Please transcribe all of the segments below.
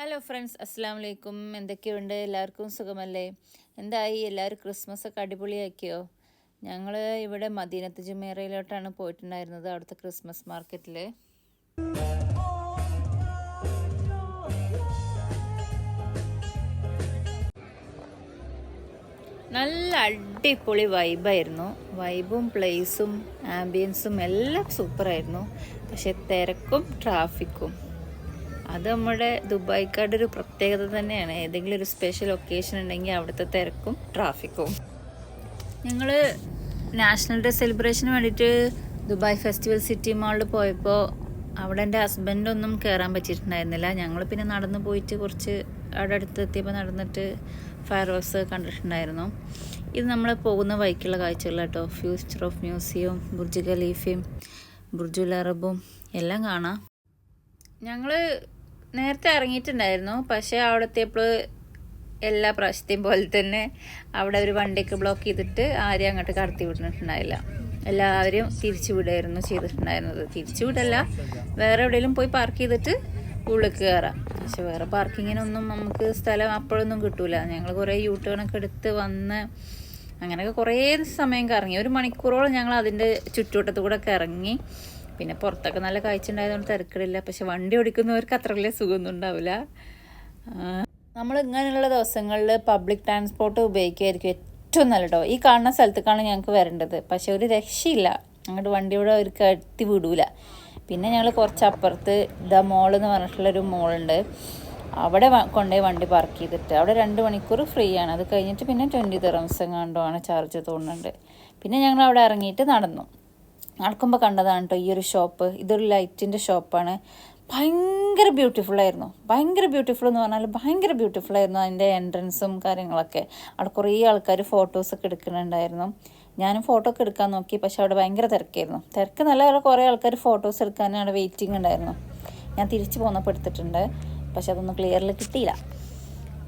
Hello friends, അസ്സാം വലൈക്കും. എന്തൊക്കെയുണ്ട്? എല്ലാവർക്കും സുഖമല്ലേ? എന്തായി, എല്ലാവരും ക്രിസ്മസ് ഒക്കെ അടിപൊളിയാക്കിയോ? ഞങ്ങൾ ഇവിടെ മദീനത്ത് ജുമേറയിലോട്ടാണ് പോയിട്ടുണ്ടായിരുന്നത്. അവിടുത്തെ ക്രിസ്മസ് മാർക്കറ്റിൽ നല്ല അടിപൊളി വൈബായിരുന്നു. വൈബും പ്ലേസും ആംബിയൻസും എല്ലാം സൂപ്പറായിരുന്നു. പക്ഷെ തിരക്കും ട്രാഫിക്കും അത് നമ്മുടെ ദുബായ്ക്കാരുടെ ഒരു പ്രത്യേകത തന്നെയാണ്. ഏതെങ്കിലും ഒരു സ്പെഷ്യൽ ഒക്കേഷൻ ഉണ്ടെങ്കിൽ അവിടുത്തെ തിരക്കും ട്രാഫിക്കും. ഞങ്ങൾ നാഷണൽ ഡേ സെലിബ്രേഷന് വേണ്ടിയിട്ട് ദുബായ് ഫെസ്റ്റിവൽ സിറ്റി മാളിൽ പോയപ്പോൾ അവിടെ എൻ്റെ ഹസ്ബൻഡൊന്നും കയറാൻ പറ്റിയിട്ടുണ്ടായിരുന്നില്ല. ഞങ്ങൾ പിന്നെ നടന്നു പോയിട്ട് കുറച്ച് അവിടെ അടുത്തെത്തിയപ്പോൾ നടന്നിട്ട് ഫയർ വർക്ക്സ് കണ്ടിട്ടുണ്ടായിരുന്നു. ഇത് നമ്മൾ പോകുന്ന വഴിക്കുള്ള കാഴ്ചകൾ കേട്ടോ. ഫ്യൂച്ചർ ഓഫ് മ്യൂസിയം, ബുർജ് ഖലീഫയും ബുർജുൽ അറബും എല്ലാം കാണാം. ഞങ്ങൾ നേരത്തെ ഇറങ്ങിയിട്ടുണ്ടായിരുന്നു. പക്ഷേ അവിടെ എത്തിയപ്പോൾ എല്ലാ പ്രാവശ്യത്തെയും പോലെ തന്നെ അവിടെ ഒരു വണ്ടിയൊക്കെ ബ്ലോക്ക് ചെയ്തിട്ട് ആരെയും അങ്ങോട്ട് കടത്തി വിട്ടിട്ടുണ്ടായില്ല. എല്ലാവരും തിരിച്ചു വിടുകയായിരുന്നു ചെയ്തിട്ടുണ്ടായിരുന്നത്. തിരിച്ചു വിടല്ല, വേറെ എവിടെയെങ്കിലും പോയി പാർക്ക് ചെയ്തിട്ട് ഉള്ളിൽ കയറാം. പക്ഷെ വേറെ പാർക്കിങ്ങിനൊന്നും നമുക്ക് സ്ഥലം അപ്പോഴൊന്നും കിട്ടൂല. ഞങ്ങൾ കുറേ യൂട്ടേണൊക്കെ എടുത്ത് വന്ന് അങ്ങനെയൊക്കെ കുറേ സമയം കറങ്ങി. 1 മണിക്കൂറോളം ഞങ്ങൾ അതിൻ്റെ ചുറ്റുവട്ടത്തു കൂടെ ഒക്കെ ഇറങ്ങി. പിന്നെ പുറത്തൊക്കെ നല്ല കാഴ്ച ഉണ്ടായതുകൊണ്ട് തിരക്കിടില്ല. പക്ഷെ വണ്ടി ഓടിക്കുന്നവർക്ക് അത്ര വലിയ സുഖമൊന്നും ഉണ്ടാവില്ല. നമ്മൾ ഇങ്ങനെയുള്ള ദിവസങ്ങളിൽ പബ്ലിക് ട്രാൻസ്പോർട്ട് ഉപയോഗിക്കുമായിരിക്കും ഏറ്റവും നല്ലതോ. ഈ കാണുന്ന സ്ഥലത്തേക്കാണ് ഞങ്ങൾക്ക് വരേണ്ടത്. പക്ഷെ ഒരു രക്ഷയില്ല, അങ്ങോട്ട് വണ്ടിയോടെ അവർക്ക് എത്തി വിടൂല. പിന്നെ ഞങ്ങൾ കുറച്ചപ്പുറത്ത് ദ മോൾ എന്ന് പറഞ്ഞിട്ടുള്ളൊരു മോളുണ്ട്. അവിടെ കൊണ്ടുപോയി വണ്ടി പാർക്ക് ചെയ്തിട്ട് അവിടെ 2 മണിക്കൂർ ഫ്രീ ആണ്. അത് കഴിഞ്ഞിട്ട് പിന്നെ 20 ദിർഹംസ് എങ്ങാണ്ടോ ആണ് ചാർജ് തോന്നുന്നുണ്ട്. പിന്നെ ഞങ്ങൾ അവിടെ ഇറങ്ങിയിട്ട് നടക്കുമ്പോൾ കണ്ടതാണ് കേട്ടോ ഈ ഒരു ഷോപ്പ്. ഇതൊരു ലൈറ്റിൻ്റെ ഷോപ്പാണ്. ഭയങ്കര ബ്യൂട്ടിഫുള്ളായിരുന്നു. ഭയങ്കര ബ്യൂട്ടിഫുൾ എന്ന് പറഞ്ഞാൽ ഭയങ്കര ബ്യൂട്ടിഫുള്ളായിരുന്നു അതിൻ്റെ എൻട്രൻസും കാര്യങ്ങളൊക്കെ. അവിടെ കുറേ ആൾക്കാർ ഫോട്ടോസൊക്കെ എടുക്കുന്നുണ്ടായിരുന്നു. ഞാനും ഫോട്ടോ ഒക്കെ എടുക്കാൻ നോക്കി. പക്ഷെ അവിടെ ഭയങ്കര തിരക്കായിരുന്നു. തിരക്ക് നല്ല കുറേ ആൾക്കാർ ഫോട്ടോസ് എടുക്കാൻ അവിടെ വെയിറ്റിംഗ് ഉണ്ടായിരുന്നു. ഞാൻ തിരിച്ച് പോന്നപ്പോൾ എടുത്തിട്ടുണ്ട്. പക്ഷെ അതൊന്നും ക്ലിയറിൽ കിട്ടിയില്ല.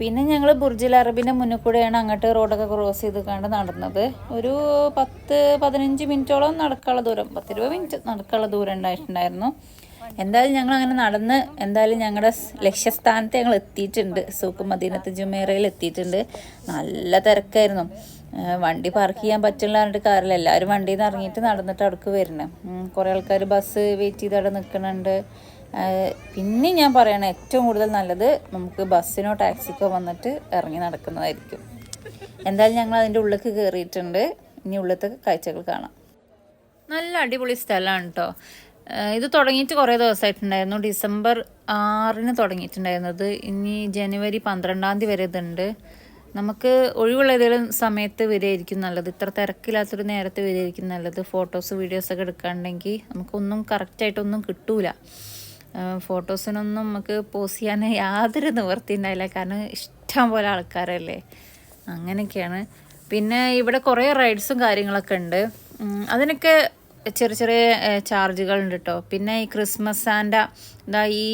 പിന്നെ ഞങ്ങൾ ബുർജുൽ അറബിൻ്റെ മുന്നിൽ കൂടെയാണ് അങ്ങോട്ട് റോഡൊക്കെ ക്രോസ് ചെയ്ത് കണ്ട് നടന്നത്. ഒരു 10-15 മിനിറ്റോളം നടക്കാനുള്ള ദൂരം, 10-20 മിനിറ്റ് നടക്കാനുള്ള ദൂരം ഉണ്ടായിട്ടുണ്ടായിരുന്നു. എന്തായാലും ഞങ്ങൾ അങ്ങനെ നടന്ന് ഞങ്ങളുടെ ലക്ഷ്യസ്ഥാനത്ത് ഞങ്ങൾ എത്തിയിട്ടുണ്ട്. സൂക്ക് മദീനത്ത് ജുമേറയിൽ എത്തിയിട്ടുണ്ട്. നല്ല തിരക്കായിരുന്നു. വണ്ടി പാർക്ക് ചെയ്യാൻ പറ്റില്ല പറഞ്ഞിട്ട് കാര്യമില്ല. എല്ലാവരും വണ്ടിയിൽ നിന്ന് ഇറങ്ങിയിട്ട് നടന്നിട്ട് അവിടേക്ക് വരുന്നത്. കുറേ ആൾക്കാർ ബസ് വെയിറ്റ് ചെയ്ത് അവിടെ നിൽക്കുന്നുണ്ട്. പിന്നെ ഞാൻ പറയണേ, ഏറ്റവും കൂടുതൽ നല്ലത് നമുക്ക് ബസ്സിനോ ടാക്സിക്കോ വന്നിട്ട് ഇറങ്ങി നടക്കുന്നതായിരിക്കും. എന്തായാലും ഞങ്ങൾ അതിൻ്റെ ഉള്ളിലേക്ക് കയറിയിട്ടുണ്ട്. ഇനി ഉള്ളിലത്തെ കാഴ്ചകൾ കാണാം. നല്ല അടിപൊളി സ്ഥലമാണ് കേട്ടോ. ഇത് തുടങ്ങിയിട്ട് കുറേ ദിവസമായിട്ടുണ്ടായിരുന്നു. ഡിസംബർ 6 തുടങ്ങിയിട്ടുണ്ടായിരുന്നത്. ഇനി ജനുവരി 12 വരെ ഇതുണ്ട്. നമുക്ക് ഒഴിവുള്ള ഏതെങ്കിലും സമയത്ത് വരികയായിരിക്കും നല്ലത്. ഇത്ര തിരക്കില്ലാത്തൊരു നേരത്തെ വരികയായിരിക്കും നല്ലത്. ഫോട്ടോസ് വീഡിയോസൊക്കെ എടുക്കാനുണ്ടെങ്കിൽ നമുക്കൊന്നും കറക്റ്റായിട്ടൊന്നും കിട്ടൂല. ഫോട്ടോസിനൊന്നും നമുക്ക് പോസ്റ്റ് ചെയ്യാൻ യാതൊരു നിവൃത്തി ഉണ്ടായില്ല. കാരണം ഇഷ്ടം പോലെ ആൾക്കാരല്ലേ. അങ്ങനെയൊക്കെയാണ്. പിന്നെ ഇവിടെ കുറേ റൈഡ്സും കാര്യങ്ങളൊക്കെ ഉണ്ട്. അതിനൊക്കെ ചെറിയ ചാർജുകളുണ്ട് കേട്ടോ. പിന്നെ ഈ ക്രിസ്മസ് സാൻറ്റ, ഈ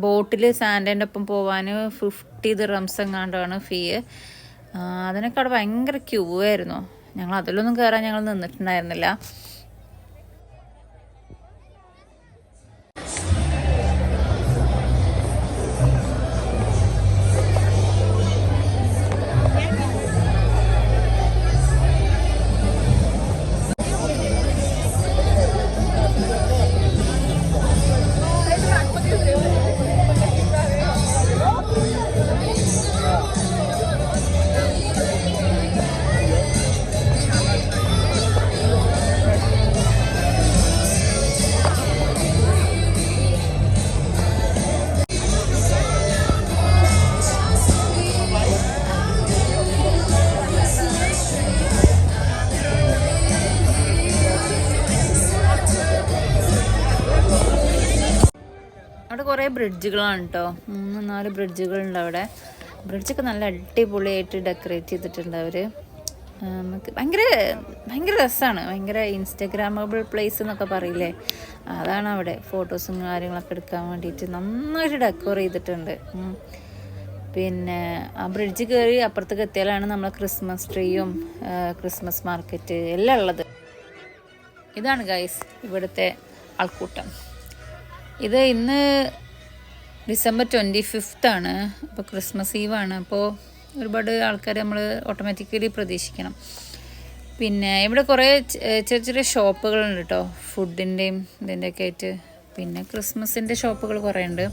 ബോട്ടിൽ സാൻറ്റേൻ്റെ ഒപ്പം പോകാൻ 50 ദിർഹംസ് എങ്ങാണ്ടാണ് ഫീ. അതിനൊക്കെ അവിടെ ഭയങ്കര ക്യൂ ആയിരുന്നു. ഞങ്ങൾ അതിലൊന്നും കയറാൻ ഞങ്ങൾ നിന്നിട്ടുണ്ടായിരുന്നില്ല. അവിടെ കുറേ ബ്രിഡ്ജുകളാണ് കേട്ടോ. 3-4 ബ്രിഡ്ജുകളുണ്ട് അവിടെ. ബ്രിഡ്ജൊക്കെ നല്ല അടിപൊളിയായിട്ട് ഡെക്കറേറ്റ് ചെയ്തിട്ടുണ്ട് അവർ. നമുക്ക് ഭയങ്കര രസമാണ്. ഭയങ്കര ഇൻസ്റ്റഗ്രാമബിൾ പ്ലേസ് എന്നൊക്കെ പറയില്ലേ, അതാണ് അവിടെ. ഫോട്ടോസും കാര്യങ്ങളൊക്കെ എടുക്കാൻ വേണ്ടിയിട്ട് നന്നായിട്ട് ഡെക്കോർ ചെയ്തിട്ടുണ്ട്. പിന്നെ ആ ബ്രിഡ്ജ് കയറി അപ്പുറത്തേക്ക് എത്തിയാലാണ് നമ്മൾ ക്രിസ്മസ് ട്രീയും ക്രിസ്മസ് മാർക്കറ്റ് എല്ലാം ഉള്ളത്. ഇതാണ് ഗൈസ് ഇവിടുത്തെ ആൾക്കൂട്ടം. ഇത് ഇന്ന് ഡിസംബർ 25 ആണ്. അപ്പോൾ ക്രിസ്മസ് ഈവാണ്. അപ്പോൾ ഒരുപാട് ആൾക്കാർ നമ്മൾ ഓട്ടോമാറ്റിക്കലി പ്രതീക്ഷിക്കണം. പിന്നെ ഇവിടെ കുറേ ചെറിയ ചെറിയ ഷോപ്പുകളുണ്ട് കേട്ടോ, ഫുഡിൻ്റെയും ഇതിൻ്റെയൊക്കെ ആയിട്ട്. പിന്നെ ക്രിസ്മസിൻ്റെ ഷോപ്പുകൾ കുറേ ഉണ്ട്.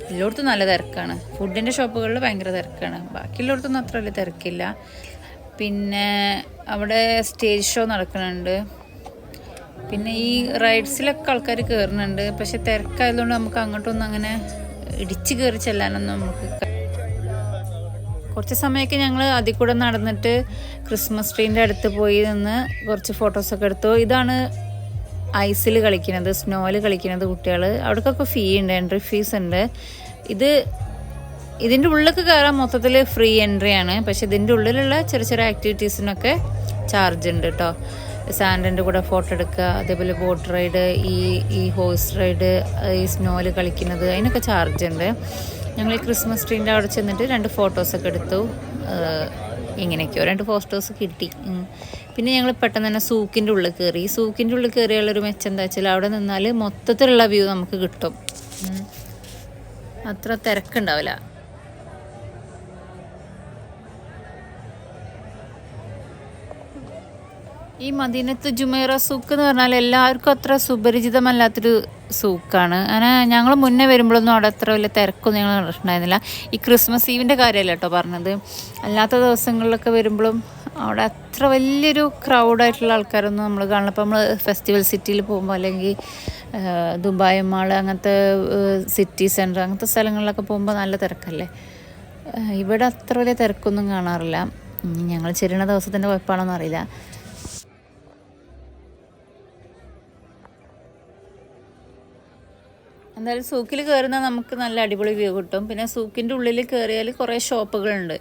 എല്ലായിടത്തും നല്ല തിരക്കാണ്. ഫുഡിൻ്റെ ഷോപ്പുകളിൽ ഭയങ്കര തിരക്കാണ്. ബാക്കിയുള്ളടത്തൊന്നും അത്ര വലിയ തിരക്കില്ല. പിന്നെ അവിടെ സ്റ്റേജ് ഷോ നടക്കുന്നുണ്ട്. പിന്നെ ഈ റൈഡ്സിലൊക്കെ ആൾക്കാർ കയറുന്നുണ്ട്. പക്ഷെ തിരക്കായതുകൊണ്ട് നമുക്ക് അങ്ങോട്ടൊന്നും അങ്ങനെ ഇടിച്ച് കയറി ചെല്ലാനൊന്നും നമുക്ക്. കുറച്ച് സമയമൊക്കെ ഞങ്ങൾ അതിൽ കൂടെ നടന്നിട്ട് ക്രിസ്മസ് ട്രീൻ്റെ അടുത്ത് പോയി നിന്ന് കുറച്ച് ഫോട്ടോസൊക്കെ എടുത്തു. ഇതാണ് ഐസിൽ കളിക്കുന്നത്, സ്നോയിൽ കളിക്കുന്നത് കുട്ടികൾ. അവിടേക്കൊക്കെ ഫീ ഉണ്ട്, എൻട്രി ഫീസ് ഉണ്ട്. ഇതിൻ്റെ ഉള്ളിലേക്ക് കയറാൻ മൊത്തത്തിൽ ഫ്രീ എൻട്രി ആണ്. പക്ഷെ ഇതിൻ്റെ ഉള്ളിലുള്ള ചെറിയ ചെറിയ ആക്ടിവിറ്റീസിനൊക്കെ ചാർജ് ഉണ്ട് കേട്ടോ. സാൻഡിൻ്റെ കൂടെ ഫോട്ടോ എടുക്കുക, അതേപോലെ ബോട്ട് റൈഡ്, ഈ ഹോഴ്സ് റൈഡ്, ഈ സ്നോയിൽ കളിക്കുന്നത്, അതിനൊക്കെ ചാർജ് ഉണ്ട്. ഞങ്ങൾ ഈ ക്രിസ്മസ് ട്രീൻ്റെ അവിടെ ചെന്നിട്ട് 2 ഫോട്ടോസൊക്കെ എടുത്തു. ഇങ്ങനെയൊക്കെയോ 2 ഫോട്ടോസ് കിട്ടി. പിന്നെ ഞങ്ങൾ പെട്ടെന്ന് തന്നെ സൂക്കിൻ്റെ ഉള്ളിൽ കയറി. സൂക്കിൻ്റെ ഉള്ളിൽ കയറിയുള്ളൊരു മെച്ചം എന്താ വെച്ചാൽ അവിടെ നിന്നാൽ മൊത്തത്തിലുള്ള വ്യൂ നമുക്ക് കിട്ടും. അത്ര തിരക്കുണ്ടാവില്ല. ഈ മദീനത്ത് ജുമൈറ സൂക്ക് എന്ന് പറഞ്ഞാൽ എല്ലാവർക്കും അത്ര സുപരിചിതമല്ലാത്തൊരു സൂക്കാണ്. അങ്ങനെ ഞങ്ങൾ മുന്നേ വരുമ്പോഴൊന്നും അവിടെ അത്ര വലിയ തിരക്കൊന്നും ഞങ്ങൾ കണ്ടിട്ടുണ്ടായിരുന്നില്ല. ഈ ക്രിസ്മസ് ഈവിൻ്റെ കാര്യമല്ല കേട്ടോ പറഞ്ഞത്. അല്ലാത്ത ദിവസങ്ങളിലൊക്കെ വരുമ്പോഴും അവിടെ അത്ര വലിയൊരു ക്രൗഡായിട്ടുള്ള ആൾക്കാരൊന്നും നമ്മൾ കാണില്ല. അപ്പോൾ നമ്മൾ ഫെസ്റ്റിവൽ സിറ്റിയിൽ പോകുമ്പോൾ അല്ലെങ്കിൽ ദുബായ് മാൾ, അങ്ങനത്തെ സിറ്റി സെൻറ്റർ, അങ്ങനത്തെ സ്ഥലങ്ങളിലൊക്കെ പോകുമ്പോൾ നല്ല തിരക്കല്ലേ. ഇവിടെ അത്ര വലിയ തിരക്കൊന്നും കാണാറില്ല. ഞങ്ങൾ ചെറിയ ദിവസത്തിൻ്റെ കുഴപ്പമാണോന്നും അറിയില്ല. എന്തായാലും സൂക്കിൽ കയറുന്നാൽ നമുക്ക് നല്ല അടിപൊളി വ്യൂ കിട്ടും. പിന്നെ സൂക്കിൻ്റെ ഉള്ളിൽ കയറിയാൽ കുറേ ഷോപ്പുകളുണ്ട്.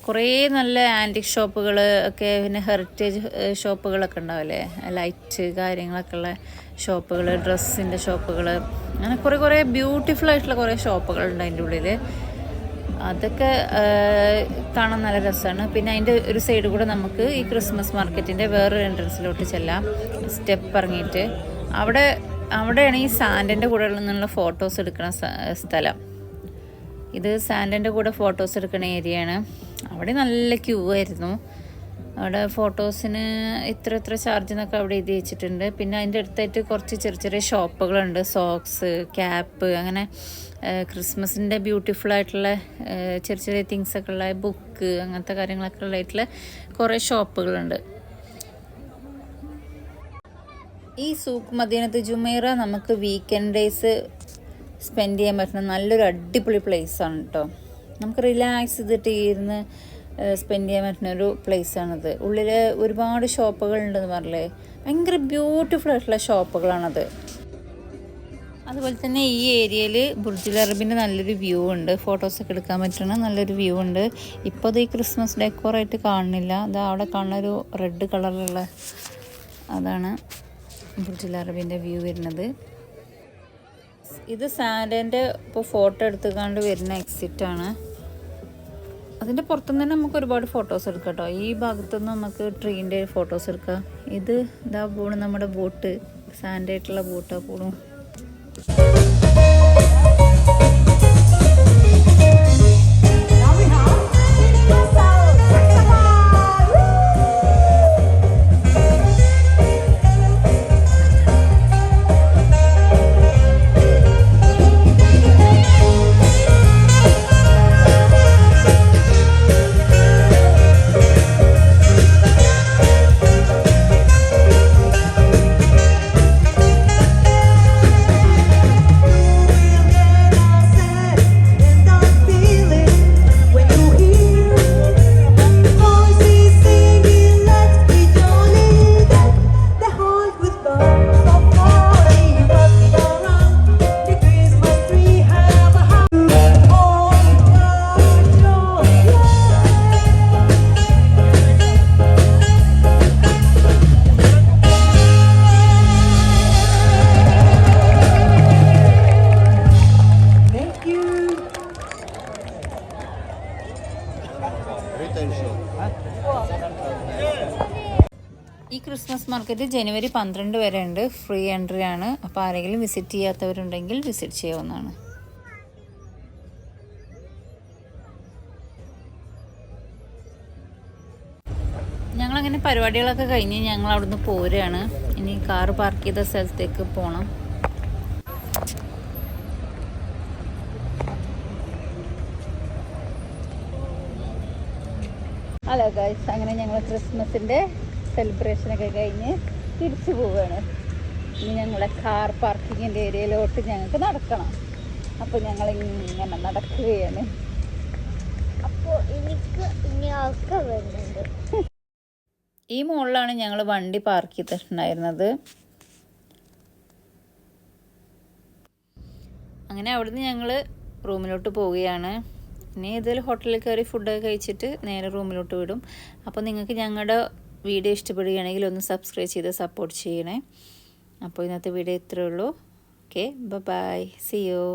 കുറേ നല്ല ആൻറ്റിക് ഷോപ്പുകൾ ഒക്കെ, പിന്നെ ഹെറിറ്റേജ് ഷോപ്പുകളൊക്കെ ഉണ്ടാവില്ലേ, ലൈറ്റ് കാര്യങ്ങളൊക്കെ ഉള്ള ഷോപ്പുകൾ, ഡ്രസ്സിൻ്റെ ഷോപ്പുകൾ, അങ്ങനെ കുറേ ബ്യൂട്ടിഫുൾ ആയിട്ടുള്ള കുറേ ഷോപ്പുകളുണ്ട് അതിൻ്റെ ഉള്ളിൽ. അതൊക്കെ കാണാൻ നല്ല രസമാണ്. പിന്നെ അതിൻ്റെ ഒരു സൈഡ് കൂടെ നമുക്ക് ഈ ക്രിസ്മസ് മാർക്കറ്റിൻ്റെ വേറൊരു എൻട്രൻസിലോട്ട് ചെല്ലാം, സ്റ്റെപ്പ് ഇറങ്ങിയിട്ട്. അവിടെയാണ് ഈ സാൻഡിൻ്റെ കൂടെ നിന്നുള്ള ഫോട്ടോസ് എടുക്കുന്ന സ്ഥലം. ഇത് സാൻഡിൻ്റെ കൂടെ ഫോട്ടോസ് എടുക്കുന്ന ഏരിയയാണ്. അവിടെ നല്ല ക്യൂ ആയിരുന്നു. അവിടെ ഫോട്ടോസിന് ഇത്ര ചാർജ് എന്നൊക്കെ അവിടെ എഴുതി വെച്ചിട്ടുണ്ട്. പിന്നെ അതിൻ്റെ അടുത്തായിട്ട് കുറച്ച് ചെറിയ ഷോപ്പുകളുണ്ട്. സോക്സ്, ക്യാപ്പ്, അങ്ങനെ ക്രിസ്മസിൻ്റെ ബ്യൂട്ടിഫുൾ ആയിട്ടുള്ള ചെറിയ തിങ്സൊക്കെ ഉള്ള ബുക്ക്, അങ്ങനത്തെ കാര്യങ്ങളൊക്കെ ഉള്ളതായിട്ടുള്ള കുറേ ഷോപ്പുകളുണ്ട്. ഈ സൂക്ക് മദീനത്ത് ജുമൈറ നമുക്ക് വീക്കെൻഡ് ഡേയ്സ് സ്പെൻഡ് ചെയ്യാൻ പറ്റുന്ന നല്ലൊരു അടിപൊളി പ്ലേസാണ് കേട്ടോ. നമുക്ക് റിലാക്സ് ചെയ്തിട്ട് ഇരുന്ന് സ്പെൻഡ് ചെയ്യാൻ പറ്റുന്ന ഒരു പ്ലേസാണിത്. ഉള്ളിൽ ഒരുപാട് ഷോപ്പുകളുണ്ടെന്ന് പറഞ്ഞില്ലേ, ഭയങ്കര ബ്യൂട്ടിഫുൾ ആയിട്ടുള്ള ഷോപ്പുകളാണത്. അതുപോലെ തന്നെ ഈ ഏരിയയിൽ ബുർജുൽ അറബിൻ്റെ നല്ലൊരു വ്യൂ ഉണ്ട്, ഫോട്ടോസൊക്കെ എടുക്കാൻ പറ്റുന്ന നല്ലൊരു വ്യൂ ഉണ്ട്. ഇപ്പോൾ അത് ഈ ക്രിസ്മസ് ഡെക്കോറായിട്ട് കാണുന്നില്ല. അത് അവിടെ കാണുന്ന ഒരു റെഡ് കളറിലുള്ള അതാണ് ബുർജുൽ അറബിൻ്റെ വ്യൂ വരുന്നത്. ഇത് സാൻഡിൻ്റെ ഇപ്പോൾ ഫോട്ടോ എടുത്തുകൊണ്ട് വരുന്ന എക്സിറ്റാണ്. അതിൻ്റെ പുറത്തുനിന്ന് തന്നെ നമുക്ക് ഒരുപാട് ഫോട്ടോസ് എടുക്കാം കേട്ടോ. ഈ ഭാഗത്തുനിന്ന് നമുക്ക് ട്രീൻ്റെ ഫോട്ടോസ് എടുക്കാം. ഇതാ പോണു നമ്മുടെ ബോട്ട്, സാൻഡായിട്ടുള്ള ബോട്ടാണ് പോണു. ഈ ക്രിസ്മസ് മാർക്കറ്റ് ജനുവരി 12 വരെ ഉണ്ട്, ഫ്രീ എൻട്രി ആണ്. അപ്പോൾ ആരെങ്കിലും വിസിറ്റ് ചെയ്യാത്തവരുണ്ടെങ്കിൽ വിസിറ്റ് ചെയ്യാവുന്നതാണ്. അങ്ങനെ പരിപാടികളൊക്കെ കഴിഞ്ഞ് ഞങ്ങൾ അവിടുന്ന് പോരുകയാണ്. ഇനി കാറ് പാർക്ക് ചെയ്ത സ്ഥലത്തേക്ക് പോകണം. ഹലോ ഗൈസ്, അങ്ങനെ ഞങ്ങൾ ക്രിസ്മസിൻ്റെ സെലിബ്രേഷനൊക്കെ കഴിഞ്ഞ് തിരിച്ചു പോവുകയാണ്. ഇനി ഞങ്ങളുടെ കാർ പാർക്കിങ്ങിൻ്റെ ഏരിയയിലോട്ട് ഞങ്ങൾക്ക് നടക്കണം. അപ്പോൾ ഞങ്ങൾ ഇങ്ങനെ നടക്കുകയാണ്. അപ്പോൾ എനിക്ക് ഇനി ആൾക്കാർ വരുന്നുണ്ട്. ഈ മുകളിലാണ് ഞങ്ങൾ വണ്ടി പാർക്ക് ചെയ്തിട്ടുണ്ടായിരുന്നത്. അങ്ങനെ അവിടുന്ന് ഞങ്ങൾ റൂമിലോട്ട് പോവുകയാണ്. ഇനി ഏതെങ്കിലും ഹോട്ടലിൽ കയറി ഫുഡൊക്കെ കഴിച്ചിട്ട് നേരെ റൂമിലോട്ട് വിടും. അപ്പോൾ നിങ്ങൾക്ക് ഞങ്ങളുടെ വീഡിയോ ഇഷ്ടപ്പെടുകയാണെങ്കിൽ ഒന്ന് സബ്സ്ക്രൈബ് ചെയ്ത് സപ്പോർട്ട് ചെയ്യണേ. അപ്പോൾ ഇന്നത്തെ വീഡിയോ ഇത്രയേ ഉള്ളൂ. Okay, bye, see U.